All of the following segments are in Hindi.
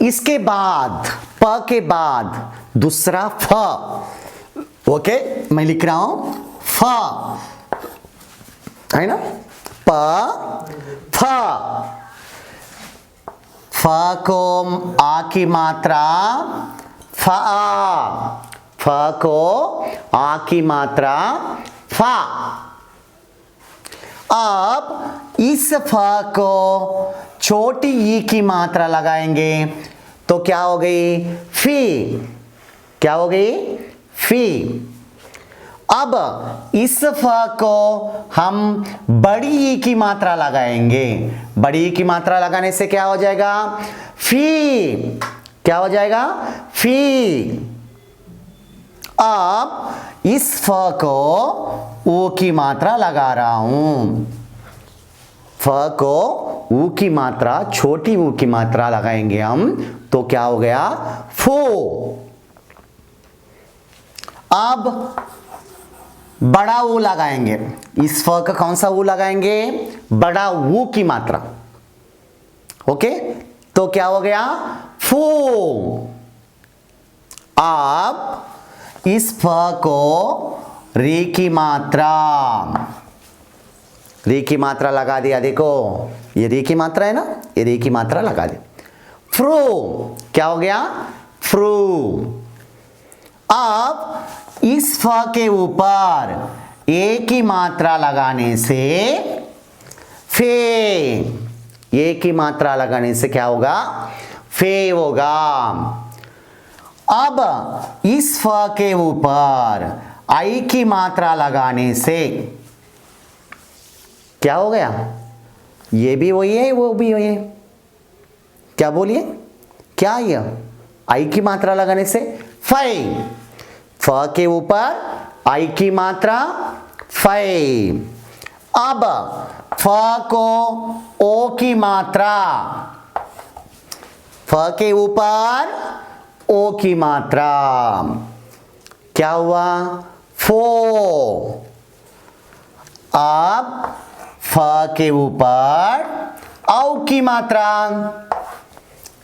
इसके बाद प के बाद दूसरा फ। ओके, मैं लिख रहा हूं फ, है ना, प फ। फ को आ की मात्रा फ, फ को आ की मात्रा फ। अब इस फ को छोटी ई की मात्रा लगाएंगे तो क्या हो गई, फी। क्या हो गई, फी। अब इस फ को हम बड़ी ई की मात्रा लगाएंगे, बड़ी ई की मात्रा लगाने से क्या हो जाएगा, फी। क्या हो जाएगा, फी। अब इस फ को ऊ की मात्रा लगा रहा हूं, फ को ऊ की मात्रा, छोटी ऊ की मात्रा लगाएंगे हम तो क्या हो गया, फो। अब बड़ा ऊ लगाएंगे, इस फ का कौन सा ऊ लगाएंगे, बड़ा ऊ की मात्रा। ओके, तो क्या हो गया, फू। अब इस फ को री की मात्रा, री की मात्रा लगा दिया, देखो ये री की मात्रा है ना, ये री की मात्रा लगा दी, फ्रू। क्या हो गया, फ्रू। अब इस फ के ऊपर ए की मात्रा लगाने से फे, ए की मात्रा लगाने से क्या होगा, फे होगा। अब इस फ के ऊपर आई की मात्रा लगाने से क्या हो गया, ये भी वही है वो भी वही है, क्या बोलिए, क्या ये आई की मात्रा लगाने से फै, फ के ऊपर आई की मात्रा फै। अब फ को ओ की मात्रा, फ के ऊपर ओ की मात्रा, क्या हुआ, फो। अब फ के ऊपर औ की मात्रा,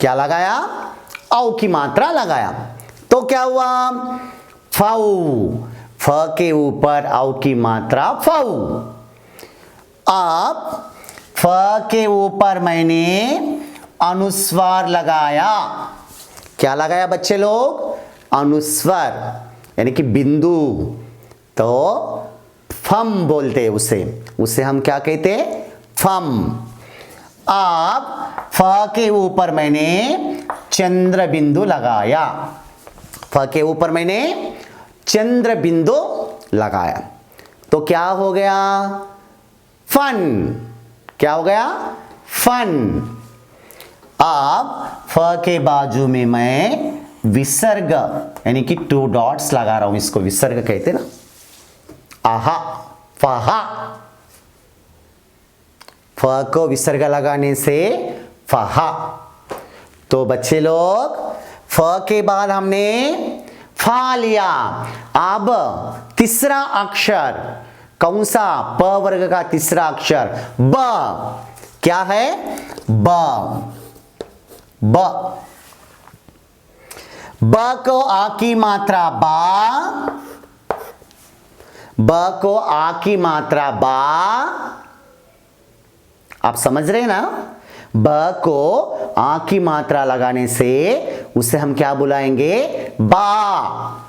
क्या लगाया, औ की मात्रा लगाया तो क्या हुआ, फाउ। फ के ऊपर औ की मात्रा फाउ। अब फ के ऊपर मैंने अनुस्वार लगाया, क्या लगाया बच्चे लोग, अनुस्वार यानी कि बिंदु, तो फम बोलते हैं उसे, उसे हम क्या कहते हैं, फम। अब फ के ऊपर मैंने चंद्र बिंदु लगाया, फ के ऊपर मैंने चंद्र बिंदु लगाया तो क्या हो गया, फन। क्या हो गया, फन। अब फ के बाजू में मैं विसर्ग यानी कि 2 डॉट्स लगा रहा हूं, इसको विसर्ग कहते ना, आहा, फहा। फ को विसर्ग लगाने से फहा। तो बच्चे लोग फ के बाद हमने फा लिया। अब तीसरा अक्षर कौन सा, प वर्ग का तीसरा अक्षर ब, क्या है, ब। ब, ब को आ की मात्रा बा, ब को आ की मात्रा बा, आप समझ रहे हैं ना, ब को आ की मात्रा लगाने से उसे हम क्या बुलाएंगे, बा।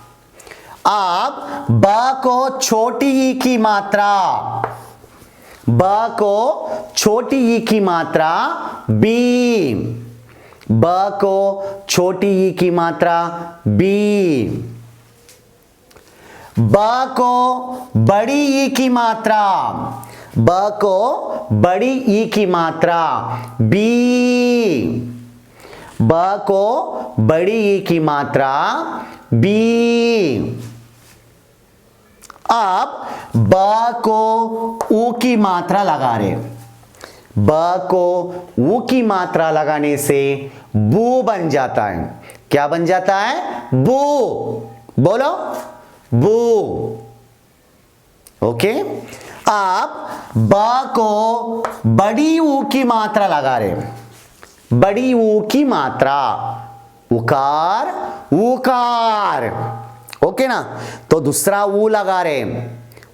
अब ब को छोटी ई की मात्रा, ब को छोटी ई की मात्रा बी, ब को छोटी ई की मात्रा बी। ब को बड़ी ई की मात्रा, ब को बड़ी ई की मात्रा बी, ब को बड़ी ई की मात्रा बी। अब ब को ऊ की मात्रा लगा रहे, ब को ऊ की मात्रा लगाने से बू बन जाता है, क्या बन जाता है, बू। बोलो, बू। ओके। अब ब को बड़ी ऊ की मात्रा लगा रहे, बड़ी ऊ की मात्रा, उकार उकार, ओके ना। तो दूसरा ऊ लगा रहे,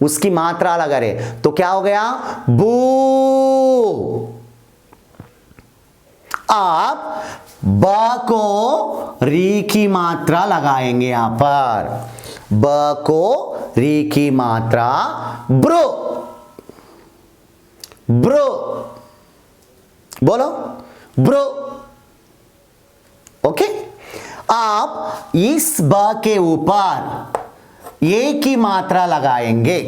उसकी मात्रा लगा रहे, तो क्या हो गया, बू। आप ब को री की मात्रा लगाएंगे यहां पर, ब को री की मात्रा, ब्रो, ब्रो, बोलो ब्रो, ओके। आप इस ब के ऊपर ए की मात्रा लगाएंगे,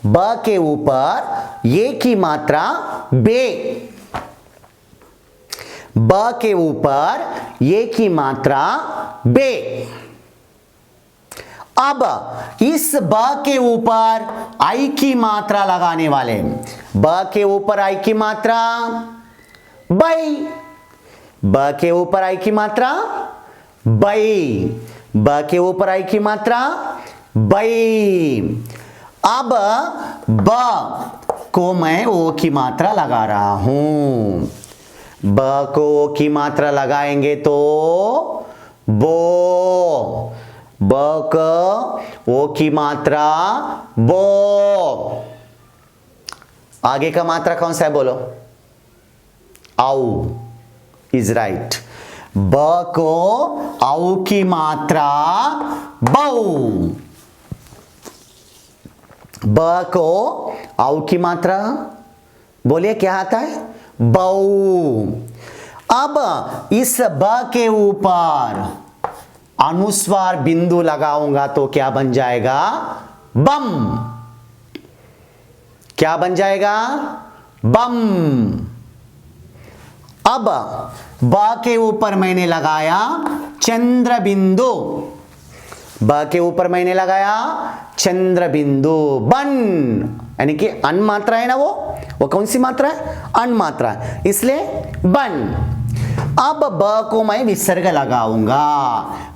ब के ऊपर ए की मात्रा बे, ब के ऊपर ए की मात्रा बे। अब इस ब के ऊपर आई की मात्रा लगाने वाले, ब के ऊपर आई की मात्रा बई, ब के ऊपर आई की मात्रा बई, ब के ऊपर आई की मात्रा बई। अब ब को मैं ओ की मात्रा लगा रहा हूं, ब को ओ की मात्रा लगाएंगे तो बो, ब को ओ की मात्रा बो। आगे का मात्रा कौन सा है बोलो, आउ इज राइट। ब को आउ की मात्रा बऊ, ब को आउ की मात्रा बोलिए क्या आता है, बऊ। अब इस ब के ऊपर अनुस्वार बिंदु लगाऊंगा तो क्या बन जाएगा, बम, क्या बन जाएगा, बम। अब ब के ऊपर मैंने लगाया चंद्र बिंदु, ब के ऊपर मैंने लगाया चंद्र बिंदु, बन, यानी कि अन मात्रा है ना, वो कौन सी मात्रा है, अन मात्रा, इसलिए बन। अब ब को मैं विसर्ग लगाऊंगा,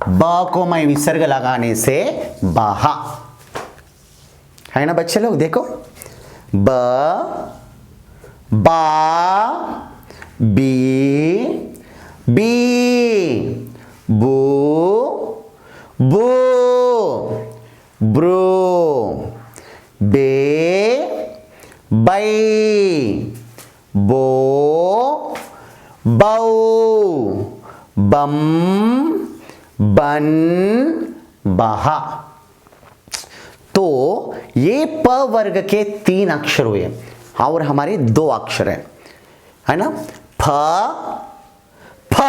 ब को मैं विसर्ग लगाने से बहा, है ना बच्चे लोग, देखो ब, बा, बी, बी, बू, बू, ब्रो, बे, बई, बो, बऊ, बम, बन, बहा। तो ये प वर्ग के 3 अक्षर हुए और हमारे 2 अक्षर है ना, फ, फ,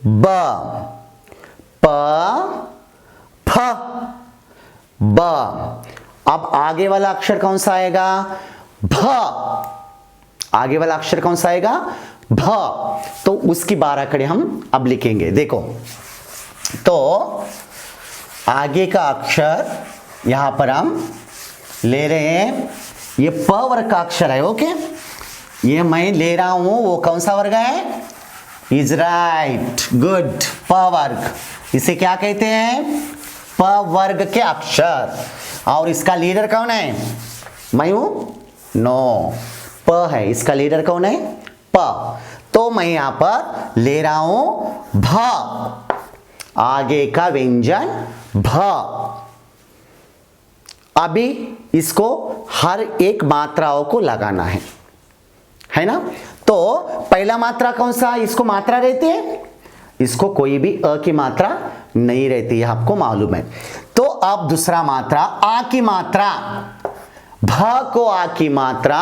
ब, प, फ, ब। अब आगे वाला अक्षर कौन सा आएगा, भ, आगे वाला अक्षर कौन सा आएगा, भ। तो उसकी 12 कड़ी हम अब लिखेंगे, देखो। तो आगे का अक्षर यहां पर हम ले रहे हैं, ये प वर्ग का अक्षर है, ओके। ये मैं ले रहा हूं, वो कौन सा वर्ग है, इज राइट, गुड, प वर्ग। इसे क्या कहते हैं, प वर्ग के अक्षर। और इसका लीडर कौन है, मैं हूं, नो, प है, इसका लीडर कौन है, प। तो मैं यहां पर ले रहा हूं भ, आगे का व्यंजन भ। अभी इसको हर एक मात्राओं को लगाना है ना। तो पहला मात्रा कौन सा, इसको मात्रा रहती है, इसको कोई भी अ की मात्रा नहीं रहती है, आपको मालूम है। तो अब दूसरा मात्रा आ की मात्रा, भ को आ की मात्रा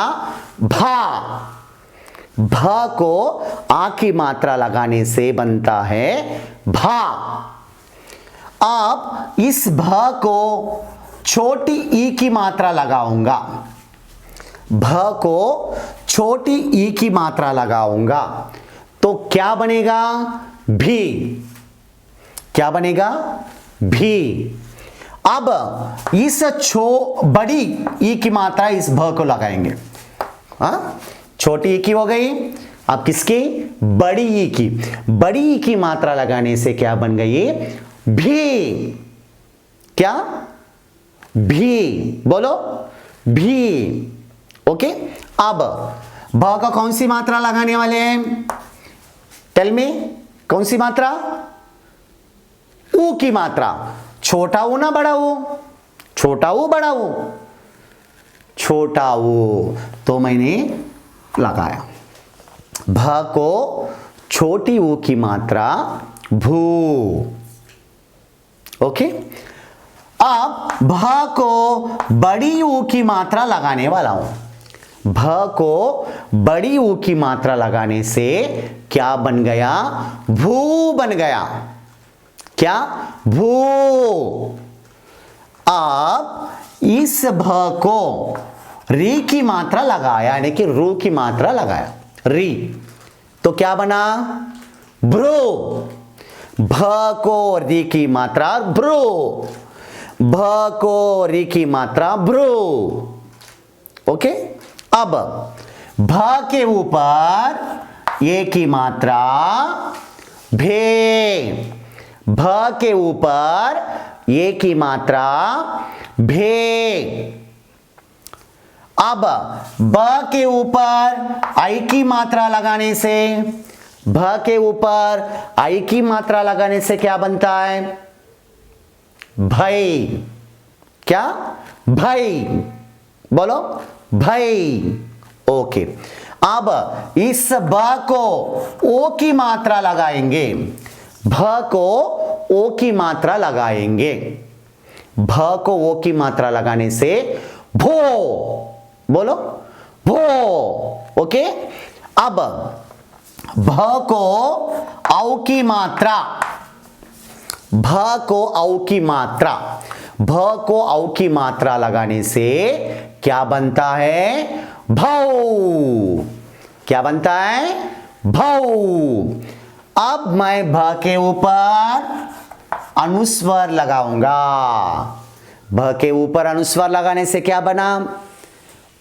भा, भ को आ की मात्रा लगाने से बनता है भा। अब इस भ को छोटी ई की मात्रा लगाऊंगा, भ को छोटी ई की मात्रा लगाऊंगा तो क्या बनेगा, भी, क्या बनेगा, भी। अब इस बड़ी ई की मात्रा इस भ को लगाएंगे, हाँ, छोटी ई की हो गई, अब किसकी, बड़ी ई की, बड़ी ई की मात्रा लगाने से क्या बन गई, भी, क्या, भी, बोलो भी, ओके। अब भ का कौन सी मात्रा लगाने वाले हैं? टेल मी, कौन सी मात्रा? ऊ की मात्रा। छोटा ऊ ना बड़ा ऊ? छोटा ऊ बड़ा ऊ? छोटा ऊ। तो मैंने लगाया भ को छोटी ऊ की मात्रा भू। ओके, अब भ को बड़ी ऊ की मात्रा लगाने वाला हूं। भ को बड़ी ऊ की मात्रा लगाने से क्या बन गया? भू बन गया। क्या? भू। अब इस भ को री की मात्रा लगाया, यानी कि रू की मात्रा लगाया, री, तो क्या बना? भ्रू। भ को री की मात्रा भ्रू, भ को री की मात्रा भ्रू। ओके, अब भ के ऊपर ए की मात्रा भे, भ के ऊपर ए की मात्रा भे। अब ब के ऊपर आई की मात्रा लगाने से, भ के ऊपर आई की मात्रा लगाने से क्या बनता है? भई। क्या? भई। बोलो, भई। ओके, अब इस ब को ओ की मात्रा लगाएंगे, भ को ओ की मात्रा लगाएंगे, भ को ओ की मात्रा लगाने से भो। बोलो, भो। ओके, अब भ को औ की मात्रा, भ को औ की मात्रा, भ को औ की मात्रा लगाने से क्या बनता है? भौ। क्या बनता है? भौ। अब मैं भ के ऊपर अनुस्वर लगाऊंगा। भ के ऊपर अनुस्वर लगाने से क्या बना?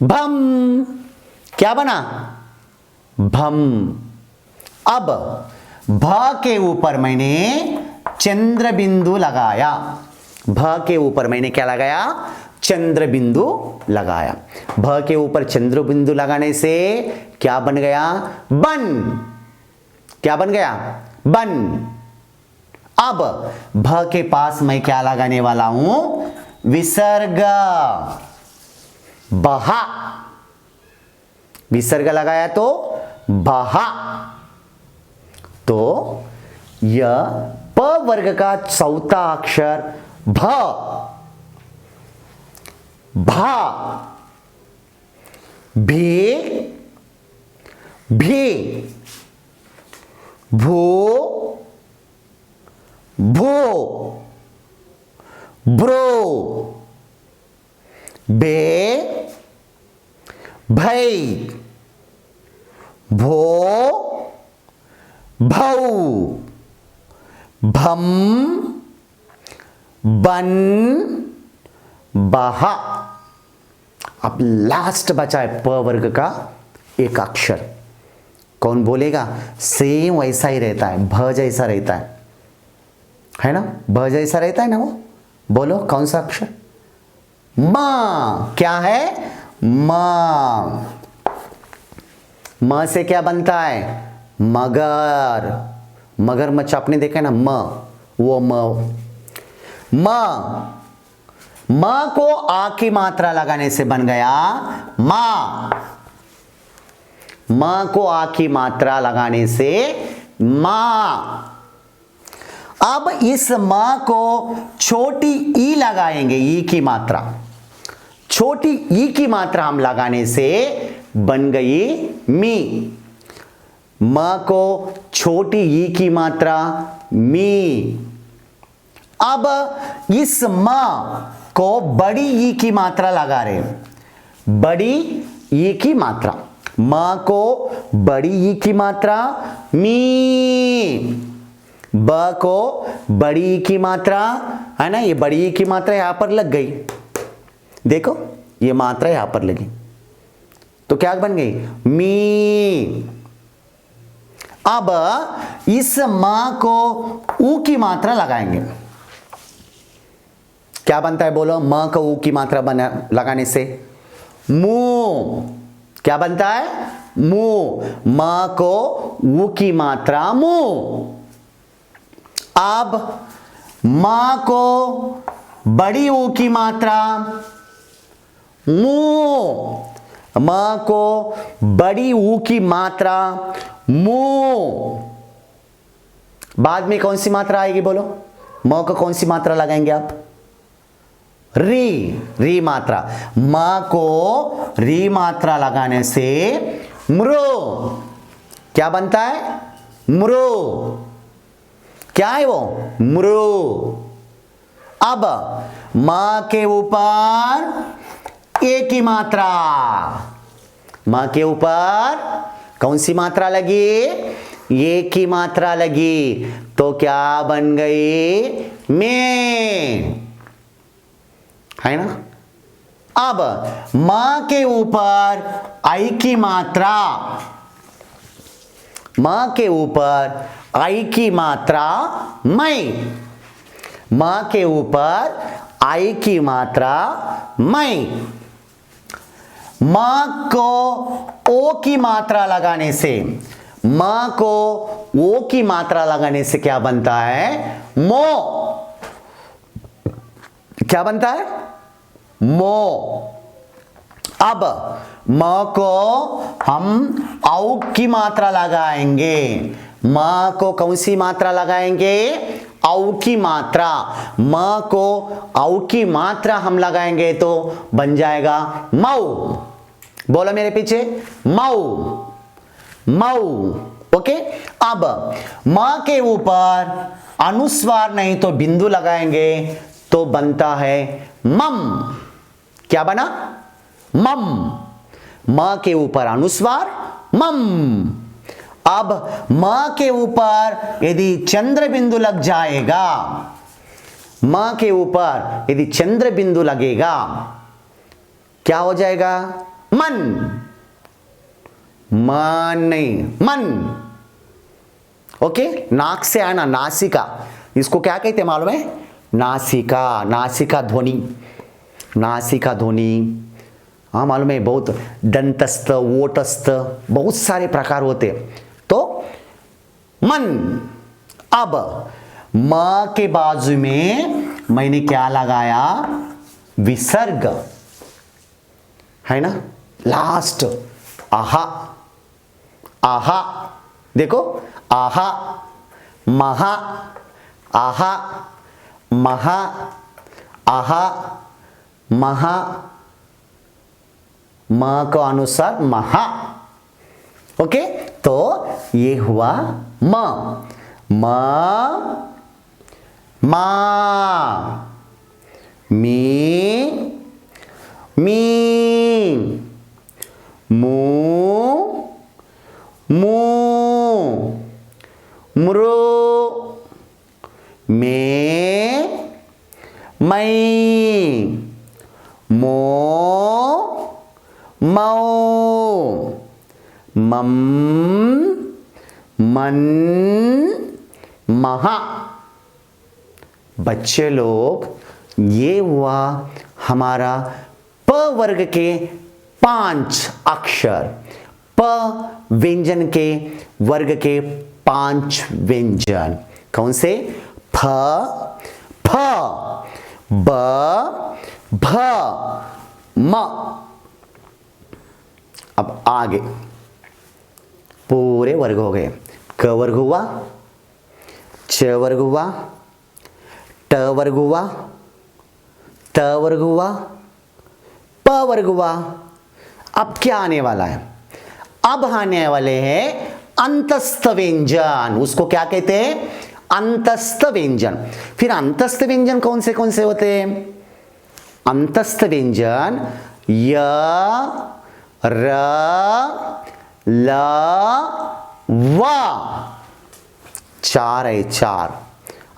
भम। क्या बना? भम। अब भ के ऊपर मैंने चंद्र बिंदु लगाया। भ के ऊपर मैंने क्या लगाया? चंद्र बिंदु लगाया। भ के ऊपर चंद्र बिंदु लगाने से क्या बन गया? बन। क्या बन गया? बन। अब भ के पास मैं क्या लगाने वाला हूं? विसर्ग। बहा। विसर्ग लगाया तो बहा। तो यह प वर्ग का चौथा अक्षर भ, भा, भी, भी, भू, भू, ब्रो, बे, भई, भो, भौ, भम, बन, बहा। अब लास्ट बचा है प वर्ग का एक अक्षर। कौन बोलेगा? सेम वैसा ही रहता है, भ जैसा रहता है ना? भ जैसा रहता है ना वो? बोलो कौन सा अक्षर? म। क्या है? म। म से क्या बनता है? मगर। मगरमच्छ आपने देखा है ना? म, वो म। म को आ की मात्रा लगाने से बन गया मा। म को आ की मात्रा लगाने से मा। अब इस म को छोटी ई लगाएंगे, ई की मात्रा, छोटी ई की मात्रा हम लगाने से बन गई मी। म को छोटी ई की मात्रा मी। अब इस म को बड़ी ई की मात्रा लगा रहे हैं, बड़ी ई की मात्रा। म को बड़ी ई की मात्रा मी। ब को बड़ी ई की मात्रा है ना, ये बड़ी ई की मात्रा यहां पर लग गई। देखो ये मात्रा यहां पर लगी तो क्या बन गई? मी। अब इस म को ऊ की मात्रा लगाएंगे। क्या बनता है? बोलो, म को ऊ की मात्रा लगाने से मु। क्या बनता है? मु, म को ऊ की मात्रा मु। अब म को बड़ी ऊ की मात्रा मु, म को बड़ी ऊ की मात्रा मु। बाद में कौन सी मात्रा आएगी बोलो? म को कौन सी मात्रा लगाएंगे आप? री, री मात्रा। म को री मात्रा लगाने से मृ क्या बनता है? मृ। क्या है वो? मृ। अब म के ऊपर ए की मात्रा, म के ऊपर कौन सी मात्रा लगी? ए की मात्रा लगी, तो क्या बन गई? में, है ना? अब म के ऊपर आई की मात्रा, म के ऊपर आई की मात्रा मैं, म के ऊपर आई की मात्रा मैं। म को ओ की मात्रा लगाने से, म को ओ की मात्रा लगाने से क्या बनता है? मो। क्या बनता है? मो। अब म को हम औ की मात्रा लगाएंगे, म को कौन सी मात्रा लगाएंगे? औ की मात्रा। म को औ की मात्रा हम लगाएंगे तो बन जाएगा मऊ। बोलो मेरे पीछे, मऊ, मऊ। ओके। अब म के ऊपर अनुस्वार नहीं तो बिंदु लगाएंगे तो बनता है मम। क्या बना? मम। म के ऊपर अनुस्वार मम। अब म के ऊपर यदि चंद्र बिंदु लग जाएगा, म के ऊपर यदि चंद्र बिंदु लगेगा क्या हो जाएगा? मन। मन नहीं, मन। ओके। नाक से आना, नासिका, इसको क्या कहते हैं मालूम है? नासिका, नासिका ध्वनि, नासिका ध्वनि। हाँ मालूम है, बहुत दंतस्थ, ओटस्थ, बहुत सारे प्रकार होते। तो मन। अब म के बाजू में मैंने क्या लगाया? विसर्ग, है ना? लास्ट आहा, आहा। देखो, आहा, महा, आहा, महा, आहा, महा, म को अनुसार महा। ओके। तो ये हुआ म। म, मा, मी, मी, मू, मू, मृ, में, मई, मो, मऊ, मम, मन, महा। बच्चे लोग, ये हुआ हमारा प वर्ग के 5 अक्षर, प व्यंजन के वर्ग के 5 व्यंजन। कौन से? फ, फ, ब, भ, म। अब आगे पूरे वर्ग हो गए। क वर्ग हुआ, च वर्ग हुआ, ट वर्ग हुआ, त वर्ग हुआ, प वर्ग हुआ। अब क्या आने वाला है? अब आने वाले हैं अंतस्थ व्यंजन। उसको क्या कहते हैं? अंतस्थ व्यंजन। फिर अंतस्थ व्यंजन कौन से होते हैं? अंतस्थ व्यंजन य, र, ल, व। 4 है, 4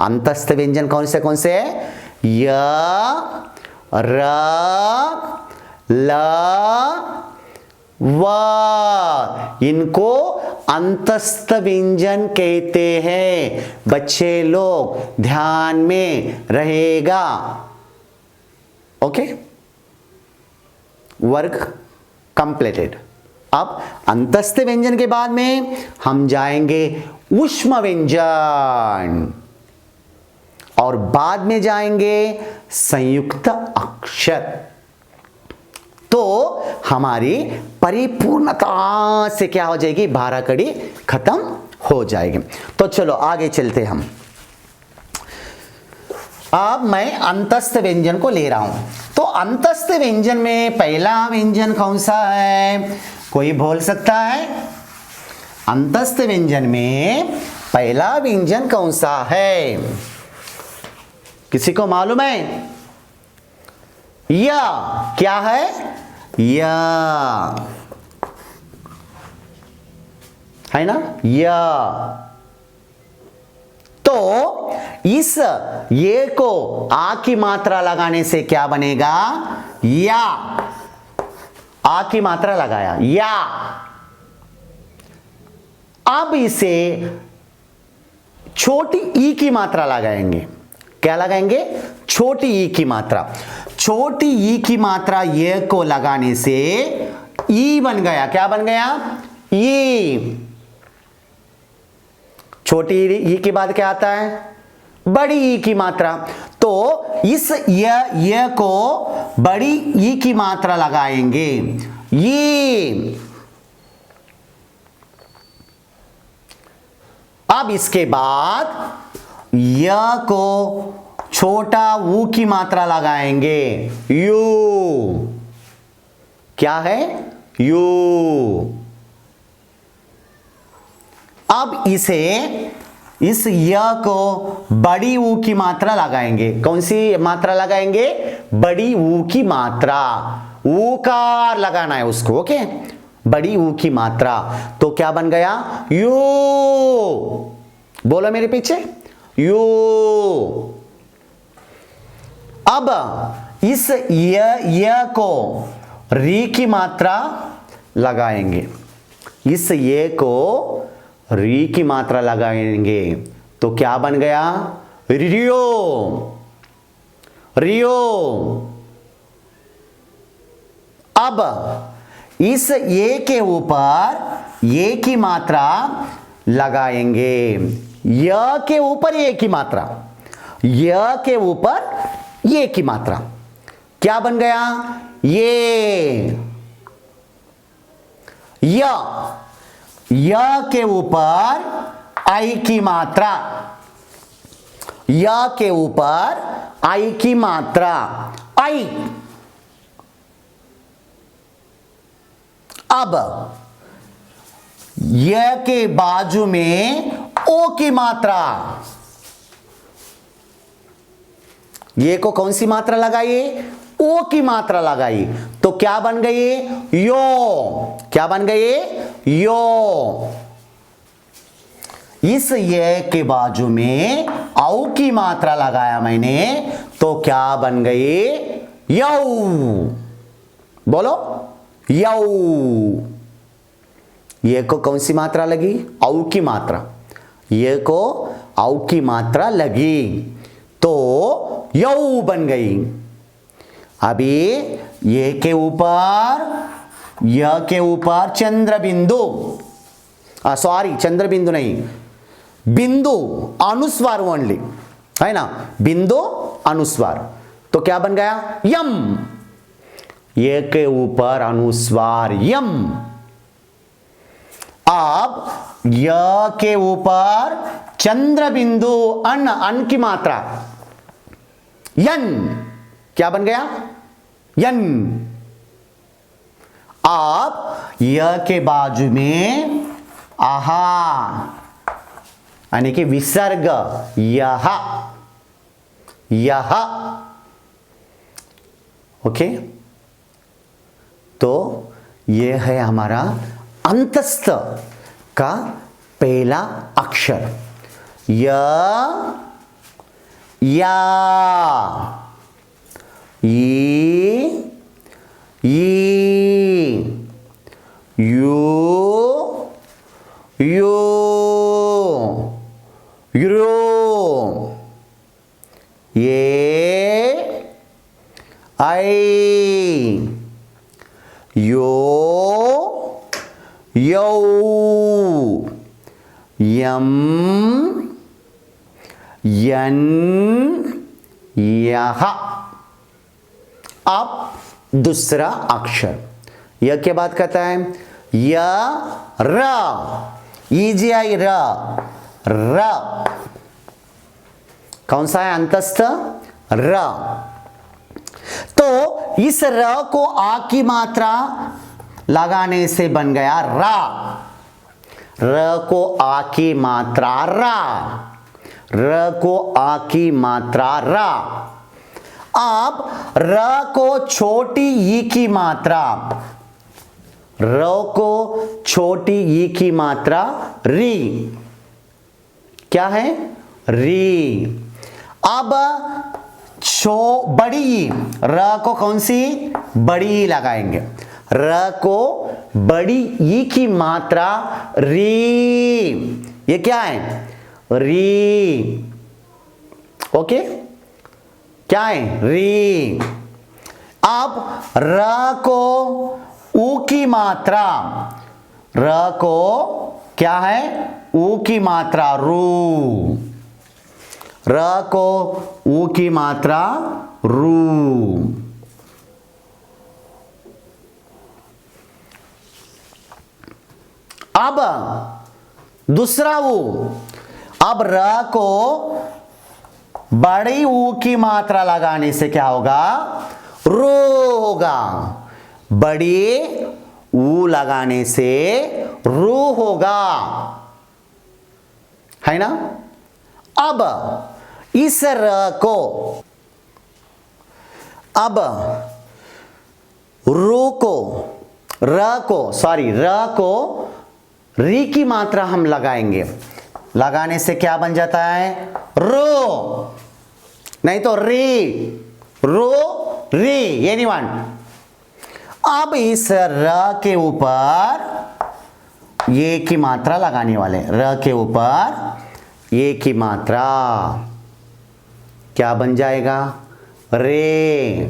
अंतस्थ व्यंजन। कौन से है? य, र, ल, व। इनको अंतस्थ व्यंजन कहते हैं। बच्चे लोग ध्यान में रहेगा। ओके। वर्ग कंप्लीटेड। अब अंतस्थ व्यंजन के बाद में हम जाएंगे ऊष्म व्यंजन और बाद में जाएंगे संयुक्त अक्षर। तो हमारी परिपूर्णता से क्या हो जाएगी, 12 कड़ी खत्म हो जाएगी। तो चलो आगे चलते हम। अब मैं अंतस्थ व्यंजन को ले रहा हूं। तो अंतस्थ व्यंजन में पहला व्यंजन कौन सा है, कोई बोल सकता है? अंतस्थ व्यंजन में पहला व्यंजन कौन सा है, किसी को मालूम है? या क्या है? या है ना, या। तो इस ये को आ की मात्रा लगाने से क्या बनेगा, या। आ की मात्रा लगाया, या। अब इसे छोटी ई की मात्रा लगाएंगे। क्या लगाएंगे? छोटी ई की मात्रा। छोटी ई की मात्रा ये को लगाने से ई बन गया। क्या बन गया? ई। छोटी ई के बाद क्या आता है? बड़ी ई की मात्रा। तो इस य को बड़ी ई की मात्रा लगाएंगे, ये। अब इसके बाद य को छोटा ऊ की मात्रा लगाएंगे, यू। क्या है? यू। अब इसे इस य को बड़ी ऊ की मात्रा लगाएंगे। कौन सी मात्रा लगाएंगे? बड़ी ऊ की मात्रा। ऊकार लगाना है उसको, ओके। बड़ी ऊ की मात्रा। तो क्या बन गया? यू। बोलो मेरे पीछे, यू। अब इस य को री की मात्रा लगाएंगे। इस ये को री की मात्रा लगाएंगे तो क्या बन गया? रियो। रियो। अब इस ये के ऊपर ये की मात्रा लगाएंगे, य के ऊपर ये की मात्रा, य के ऊपर ये की मात्रा। क्या बन गया? ये। य के ऊपर आई की मात्रा, य के ऊपर आई की मात्रा, आई। अब य के बाजू में ओ की मात्रा। ये को कौन सी मात्रा लगाइए? ओ की मात्रा लगाई। तो क्या बन गई? यो। क्या बन गई? यो। इस ये के बाजू में औ की मात्रा लगाया मैंने तो क्या बन गई? यौ। बोलो, यौ। ये को कौन सी मात्रा लगी? औ की मात्रा। ये को औ की मात्रा लगी तो यौ बन गई। अभी ये के ऊपर, य के ऊपर चंद्र बिंदु, सॉरी चंद्र बिंदु नहीं, बिंदु अनुस्वार ओनली, है ना, बिंदु अनुस्वार। तो क्या बन गया? यम। ये के ऊपर अनुस्वार यम। अब य के ऊपर चंद्र बिंदु अन की मात्रा यन। क्या बन गया? यन। अब य के बाजू में आहा यानी कि विसर्ग यह, यह। ओके। तो यह है हमारा अंतस्थ का पहला अक्षर य, या, ई, यू, यो, यूरो, ये, आई, यो, यौ, यम, यन, यह। अब दूसरा अक्षर य के बाद कहता है य, र, ईजीआई र, र। कौन सा है अंतस्थ? र। तो इस र को आ की मात्रा लगाने से बन गया रा। र को आ की मात्रा रा, र को आ की मात्रा रा। अब र को छोटी ई की मात्रा, र को छोटी ई की मात्रा री, क्या है? री। अब बड़ी ई, र को कौन सी? बड़ी ई लगाएंगे। र को बड़ी ई की मात्रा री, ये क्या है? री। ओके, क्या है? री। अब र को ऊ की मात्रा, र को क्या है? ऊ की मात्रा रू, र को ऊ की मात्रा रू। अब दूसरा ऊ, अब र को बड़ी ऊ की मात्रा लगाने से क्या होगा? रू होगा। बड़ी ऊ लगाने से रू होगा, है ना? अब इस र को, अब रू को, र को री की मात्रा हम लगाएंगे। लगाने से क्या बन जाता है? रो, नहीं तो री, रो, री, एनीवन। अब इस र के ऊपर ये की मात्रा लगाने वाले, र के ऊपर ये की मात्रा क्या बन जाएगा? रे।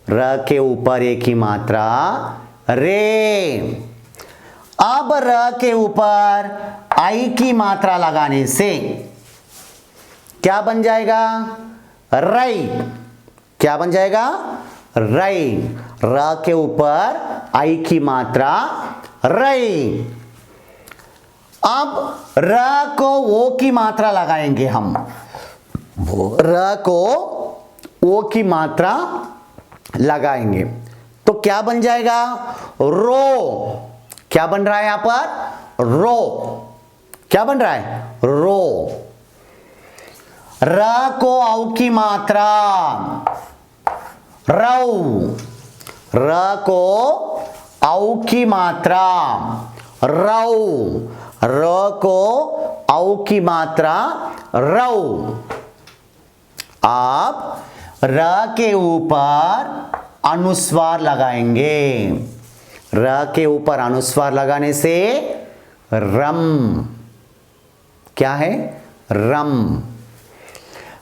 र के ऊपर ये की मात्रा रे। अब र के ऊपर आई की मात्रा लगाने से क्या बन जाएगा? रई। क्या बन जाएगा? रई। र के ऊपर आई की मात्रा रई। अब र को ओ की मात्रा लगाएंगे हम। र को ओ की मात्रा लगाएंगे तो क्या बन जाएगा? रो। क्या बन रहा है यहां पर? रो। क्या बन रहा है? रो। र को औ की मात्रा रौ, र को औ की मात्रा रौ, र को औ की मात्रा रौ। आप र के ऊपर अनुस्वार लगाएंगे। र के ऊपर अनुस्वार लगाने से रम, क्या है? रम।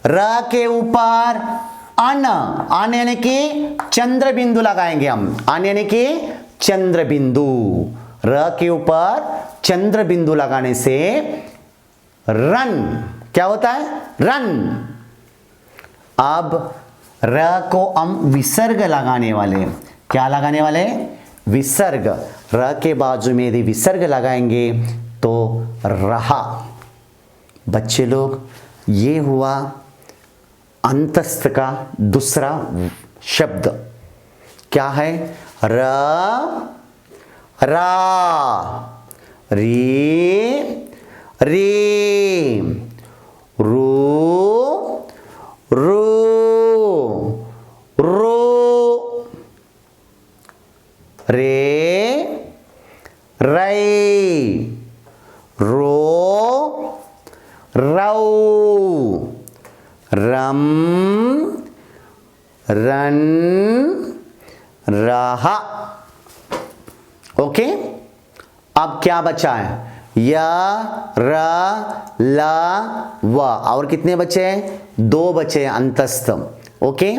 र के ऊपर अन, अन यानी कि चंद्र बिंदु लगाएंगे हम। अन यानी कि चंद्र बिंदु। र के ऊपर चंद्र बिंदु लगाने से रन, क्या होता है? रन। अब र को हम विसर्ग लगाने वाले। क्या लगाने वाले? विसर्ग। र के बाजू में यदि विसर्ग लगाएंगे तो रहा। बच्चे लोग, ये हुआ अंतस्थ का दूसरा शब्द। क्या है? र, रा, री, री, रू, रू, रो, रे, रई, रो, रौ, रम, रन, रहा। ओके, अब क्या बचा है? य, र, ल, व। और कितने बचे हैं? 2 बचे हैं अंतस्थ। ओके।